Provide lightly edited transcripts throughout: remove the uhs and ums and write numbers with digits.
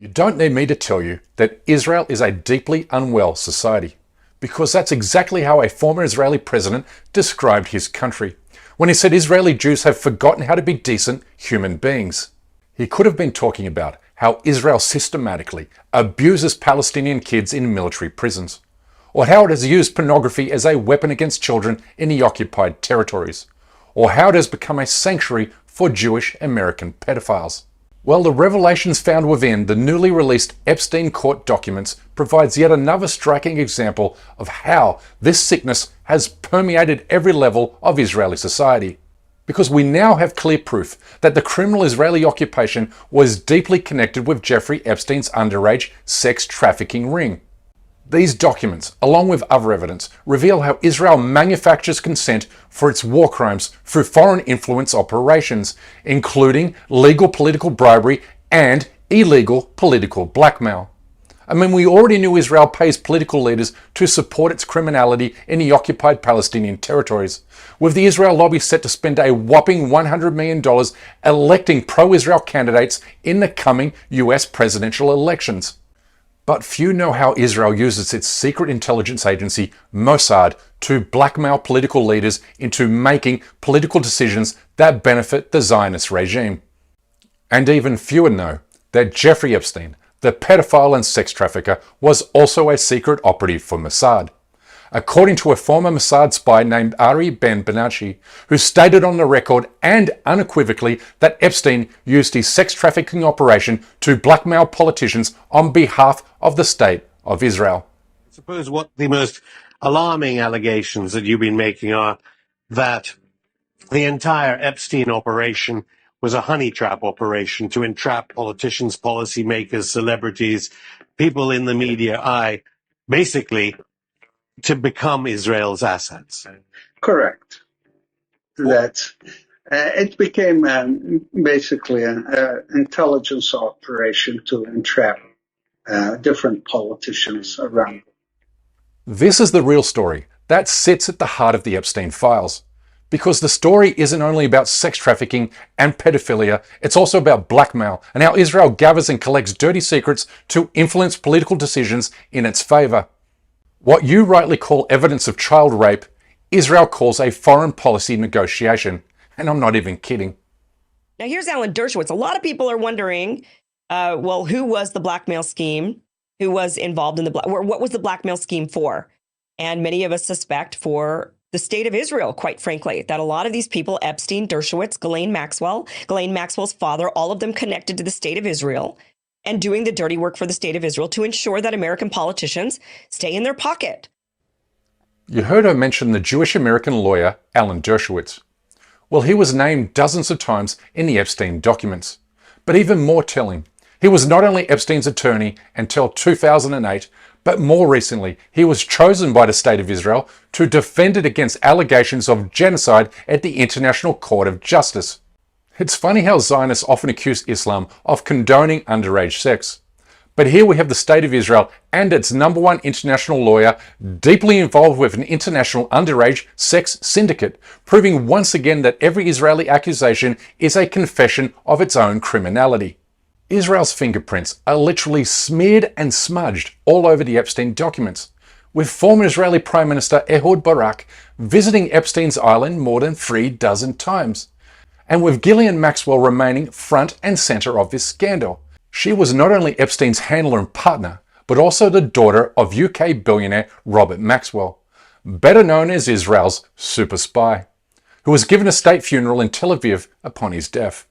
You don't need me to tell you that Israel is a deeply unwell society, because that's exactly how a former Israeli president described his country, when he said Israeli Jews have forgotten how to be decent human beings. He could have been talking about how Israel systematically abuses Palestinian kids in military prisons, or how it has used pornography as a weapon against children in the occupied territories, or how it has become a sanctuary for Jewish American pedophiles. Well, the revelations found within the newly released Epstein court documents provides yet another striking example of how this sickness has permeated every level of Israeli society. Because we now have clear proof that the criminal Israeli occupation was deeply connected with Jeffrey Epstein's underage sex trafficking ring. These documents, along with other evidence, reveal how Israel manufactures consent for its war crimes through foreign influence operations, including legal political bribery and illegal political blackmail. I mean, we already knew Israel pays political leaders to support its criminality in the occupied Palestinian territories, with the Israel lobby set to spend a whopping $100 million electing pro-Israel candidates in the coming US presidential elections. But few know how Israel uses its secret intelligence agency, Mossad, to blackmail political leaders into making political decisions that benefit the Zionist regime. And even fewer know that Jeffrey Epstein, the pedophile and sex trafficker, was also a secret operative for Mossad. According to a former Mossad spy named Ari Ben Benashi, who stated on the record and unequivocally that Epstein used his sex trafficking operation to blackmail politicians on behalf of the State of Israel. I suppose what the most alarming allegations that you've been making are that the entire Epstein operation was a honey trap operation to entrap politicians, policymakers, celebrities, people in the media eye, basically to become Israel's assets. Correct. That it became basically an intelligence operation to entrap different politicians around. This is the real story that sits at the heart of the Epstein files. Because the story isn't only about sex trafficking and pedophilia, it's also about blackmail and how Israel gathers and collects dirty secrets to influence political decisions in its favor. What you rightly call evidence of child rape, Israel calls a foreign policy negotiation. And I'm not even kidding. Now here's Alan Dershowitz. A lot of people are wondering, who was the blackmail scheme? Who was involved in what was the blackmail scheme for? And many of us suspect for the state of Israel, quite frankly, that a lot of these people, Epstein, Dershowitz, Ghislaine Maxwell's father, all of them connected to the state of Israel and doing the dirty work for the state of Israel to ensure that American politicians stay in their pocket. You heard her mention the Jewish American lawyer, Alan Dershowitz. Well, he was named dozens of times in the Epstein documents. But even more telling, he was not only Epstein's attorney until 2008, but more recently, he was chosen by the State of Israel to defend it against allegations of genocide at the International Court of Justice. It's funny how Zionists often accuse Islam of condoning underage sex. But here we have the State of Israel and its number one international lawyer deeply involved with an international underage sex syndicate, proving once again that every Israeli accusation is a confession of its own criminality. Israel's fingerprints are literally smeared and smudged all over the Epstein documents, with former Israeli Prime Minister Ehud Barak visiting Epstein's island more than 36 times, and with Ghislaine Maxwell remaining front and center of this scandal. She was not only Epstein's handler and partner, but also the daughter of UK billionaire Robert Maxwell, better known as Israel's super spy, who was given a state funeral in Tel Aviv upon his death.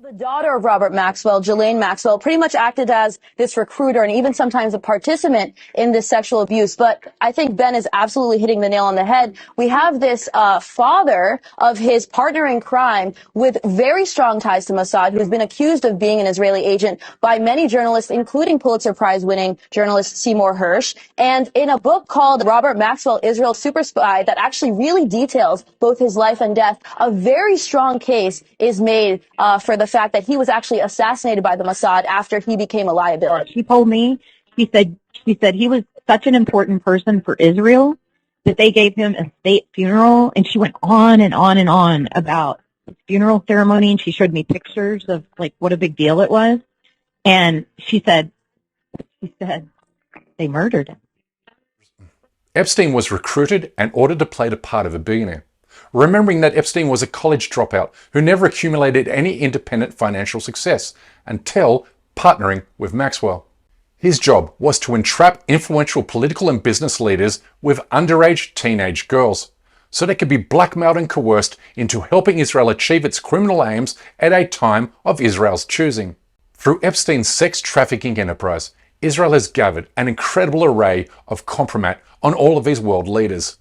The daughter of Robert Maxwell, Ghislaine Maxwell, pretty much acted as this recruiter and even sometimes a participant in this sexual abuse. But I think Ben is absolutely hitting the nail on the head. We have this father of his partner in crime with very strong ties to Mossad, who's been accused of being an Israeli agent by many journalists, including Pulitzer Prize winning journalist Seymour Hersh. And in a book called Robert Maxwell, Israel's Super Spy, that actually really details both his life and death, a very strong case is made for the fact that he was actually assassinated by the Mossad after he became a liability. He told me, she said he was such an important person for Israel that they gave him a state funeral, and she went on and on and on about the funeral ceremony, and she showed me pictures of like what a big deal it was. And she said, they murdered him. Epstein was recruited and ordered to play the part of a billionaire, remembering that Epstein was a college dropout who never accumulated any independent financial success until partnering with Maxwell. His job was to entrap influential political and business leaders with underage teenage girls, so they could be blackmailed and coerced into helping Israel achieve its criminal aims at a time of Israel's choosing. Through Epstein's sex trafficking enterprise, Israel has gathered an incredible array of compromat on all of these world leaders.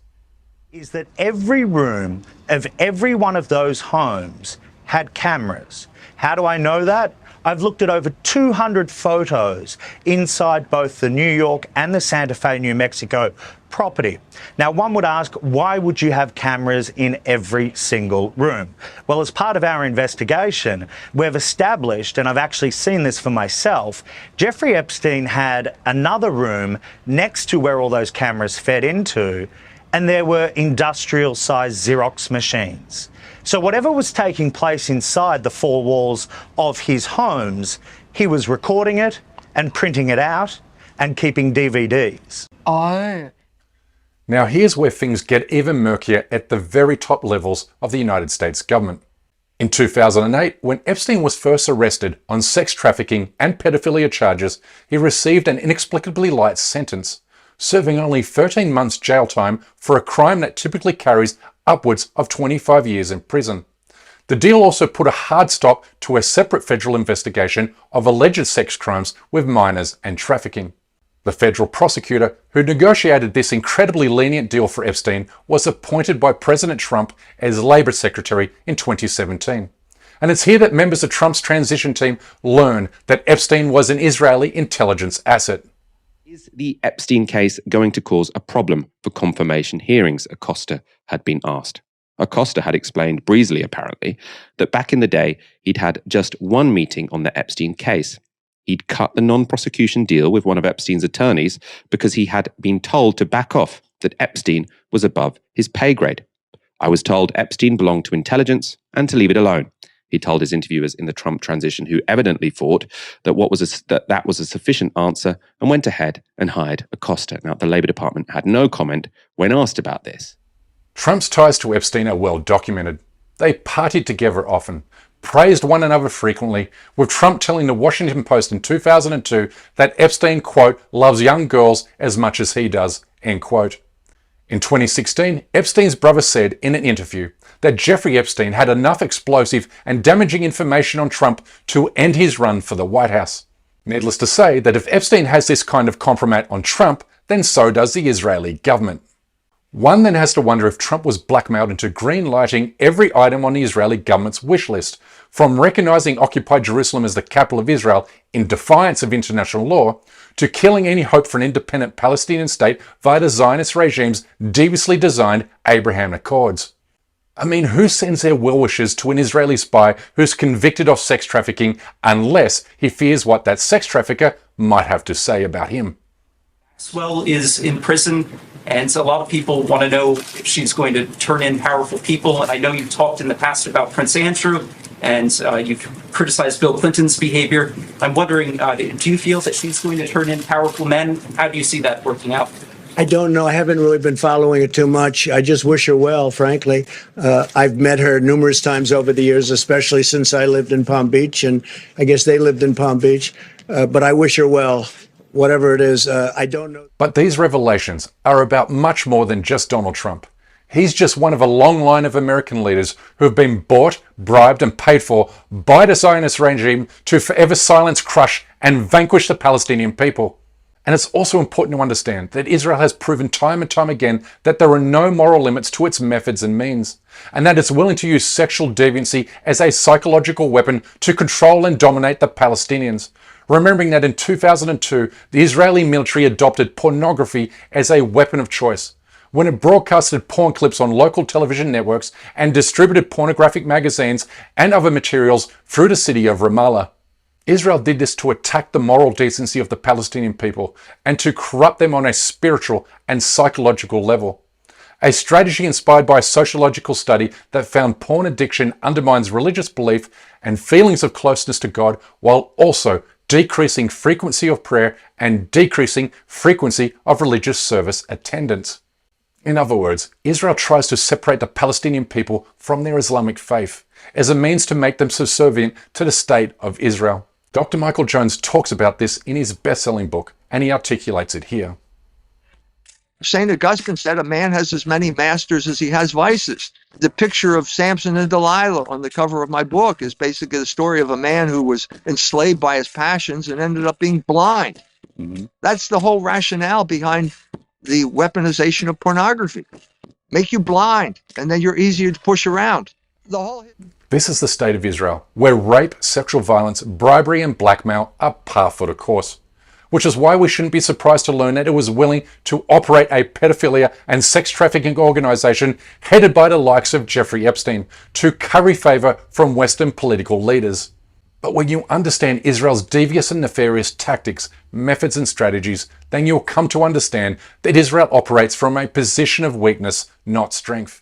Is that every room of every one of those homes had cameras. How do I know that? I've looked at over 200 photos inside both the New York and the Santa Fe, New Mexico property. Now, one would ask, why would you have cameras in every single room? Well, as part of our investigation, we've established, and I've actually seen this for myself, Jeffrey Epstein had another room next to where all those cameras fed into, and there were industrial-sized Xerox machines. So whatever was taking place inside the four walls of his homes, he was recording it and printing it out and keeping DVDs. Oh. Now here's where things get even murkier at the very top levels of the United States government. In 2008, when Epstein was first arrested on sex trafficking and pedophilia charges, he received an inexplicably light sentence, serving only 13 months jail time for a crime that typically carries upwards of 25 years in prison. The deal also put a hard stop to a separate federal investigation of alleged sex crimes with minors and trafficking. The federal prosecutor who negotiated this incredibly lenient deal for Epstein was appointed by President Trump as Labor Secretary in 2017. And it's here that members of Trump's transition team learn that Epstein was an Israeli intelligence asset. Is the Epstein case going to cause a problem for confirmation hearings? Acosta had been asked. Acosta had explained breezily, apparently, that back in the day, he'd had just one meeting on the Epstein case. He'd cut the non-prosecution deal with one of Epstein's attorneys because he had been told to back off, that Epstein was above his pay grade. I was told Epstein belonged to intelligence and to leave it alone, he told his interviewers in the Trump transition, who evidently thought that that was a sufficient answer and went ahead and hired Acosta. Now, the Labour Department had no comment when asked about this. Trump's ties to Epstein are well documented. They partied together often, praised one another frequently, with Trump telling the Washington Post in 2002 that Epstein, quote, loves young girls as much as he does, end quote. In 2016, Epstein's brother said in an interview that Jeffrey Epstein had enough explosive and damaging information on Trump to end his run for the White House. Needless to say that if Epstein has this kind of compromat on Trump, then so does the Israeli government. One then has to wonder if Trump was blackmailed into green-lighting every item on the Israeli government's wish list, from recognizing occupied Jerusalem as the capital of Israel in defiance of international law, to killing any hope for an independent Palestinian state via the Zionist regime's deviously designed Abraham Accords. I mean, who sends their well-wishes to an Israeli spy who's convicted of sex trafficking unless he fears what that sex trafficker might have to say about him? Maxwell is in prison, and so a lot of people want to know if she's going to turn in powerful people. And I know you've talked in the past about Prince Andrew, and you've criticized Bill Clinton's behavior. I'm wondering, do you feel that she's going to turn in powerful men? How do you see that working out? I don't know. I haven't really been following it too much. I just wish her well, frankly. I've met her numerous times over the years, especially since I lived in Palm Beach, and I guess they lived in Palm Beach. But I wish her well. Whatever it is, I don't know. But these revelations are about much more than just Donald Trump. He's just one of a long line of American leaders who have been bought, bribed, and paid for by the Zionist regime to forever silence, crush, and vanquish the Palestinian people. And it's also important to understand that Israel has proven time and time again that there are no moral limits to its methods and means, and that it's willing to use sexual deviancy as a psychological weapon to control and dominate the Palestinians. Remembering that in 2002, the Israeli military adopted pornography as a weapon of choice, when it broadcasted porn clips on local television networks and distributed pornographic magazines and other materials through the city of Ramallah. Israel did this to attack the moral decency of the Palestinian people and to corrupt them on a spiritual and psychological level. A strategy inspired by a sociological study that found porn addiction undermines religious belief and feelings of closeness to God while also decreasing frequency of prayer and decreasing frequency of religious service attendance. In other words, Israel tries to separate the Palestinian people from their Islamic faith as a means to make them subservient to the state of Israel. Dr. Michael Jones talks about this in his best-selling book, and he articulates it here. St. Augustine said a man has as many masters as he has vices. The picture of Samson and Delilah on the cover of my book is basically the story of a man who was enslaved by his passions and ended up being blind. That's the whole rationale behind the weaponization of pornography. Make you blind, and then you're easier to push around. This is the state of Israel, where rape, sexual violence, bribery, and blackmail are par for the course. Which is why we shouldn't be surprised to learn that it was willing to operate a pedophilia and sex trafficking organization headed by the likes of Jeffrey Epstein to curry favor from Western political leaders. But when you understand Israel's devious and nefarious tactics, methods, and strategies, then you'll come to understand that Israel operates from a position of weakness, not strength.